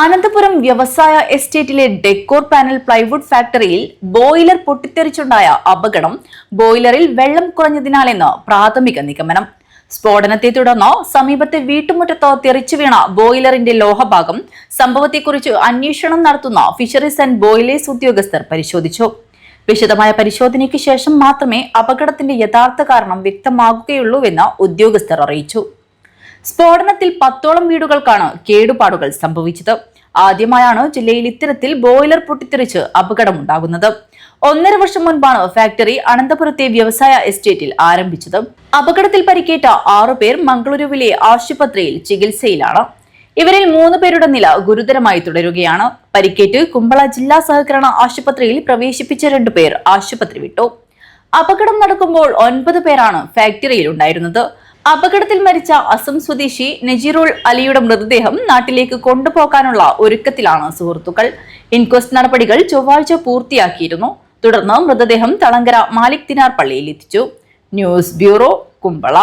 അനന്തപുരം വ്യവസായ എസ്റ്റേറ്റിലെ decor panel plywood ഫാക്ടറിയിൽ ബോയിലർ പൊട്ടിത്തെറിച്ചുണ്ടായ അപകടം ബോയിലറിൽ വെള്ളം കുറഞ്ഞതിനാലെന്ന് പ്രാഥമിക നിഗമനം. സ്ഫോടനത്തെ തുടർന്ന് സമീപത്തെ വീട്ടുമുറ്റത്ത് തെറിച്ചു വീണ ബോയിലറിന്റെ ലോഹഭാഗം സംഭവത്തെക്കുറിച്ച് അന്വേഷണം നടത്തുന്ന ഫിഷറീസ് ആൻഡ് ബോയിലേഴ്സ് ഉദ്യോഗസ്ഥർ പരിശോധിച്ചു. വിശദമായ പരിശോധനയ്ക്ക് ശേഷം മാത്രമേ അപകടത്തിന്റെ യഥാർത്ഥ കാരണം വ്യക്തമാകുകയുള്ളൂവെന്ന് ഉദ്യോഗസ്ഥർ അറിയിച്ചു. സ്ഫോടനത്തിൽ 10ഓളം വീടുകൾക്കാണ് കേടുപാടുകൾ സംഭവിച്ചത്. ആദ്യമായാണ് ജില്ലയിൽ ഇത്തരത്തിൽ ബോയിലർ പൊട്ടിത്തെറിച്ച് അപകടമുണ്ടാകുന്നത്. 1.5 വർഷം മുൻപാണ് ഫാക്ടറി അനന്തപുരത്തെ വ്യവസായ എസ്റ്റേറ്റിൽ ആരംഭിച്ചത്. അപകടത്തിൽ പരിക്കേറ്റ 6 പേർ മംഗളൂരുവിലെ ആശുപത്രിയിൽ ചികിത്സയിലാണ്. ഇവരിൽ 3 പേരുടെ നില ഗുരുതരമായി തുടരുകയാണ്. പരിക്കേറ്റ് കുമ്പള ജില്ലാ സഹകരണ ആശുപത്രിയിൽ പ്രവേശിപ്പിച്ച 2 പേർ ആശുപത്രി വിട്ടു. അപകടം നടക്കുമ്പോൾ 9 പേരാണ് ഫാക്ടറിയിൽ ഉണ്ടായിരുന്നത്. അപകടത്തിൽ മരിച്ച അസം സ്വദേശി നജീറുൽ അലിയുടെ മൃതദേഹം നാട്ടിലേക്ക് കൊണ്ടുപോകാനുള്ള ഒരുക്കത്തിലാണ് സുഹൃത്തുക്കൾ. ഇൻക്വസ്റ്റ് നടപടികൾ ചൊവ്വാഴ്ച പൂർത്തിയാക്കിയിരുന്നു. തുടർന്ന് മൃതദേഹം തളങ്കര മാലിക് ദിനാർ പള്ളിയിൽ എത്തിച്ചു. News bureau, Kumbla.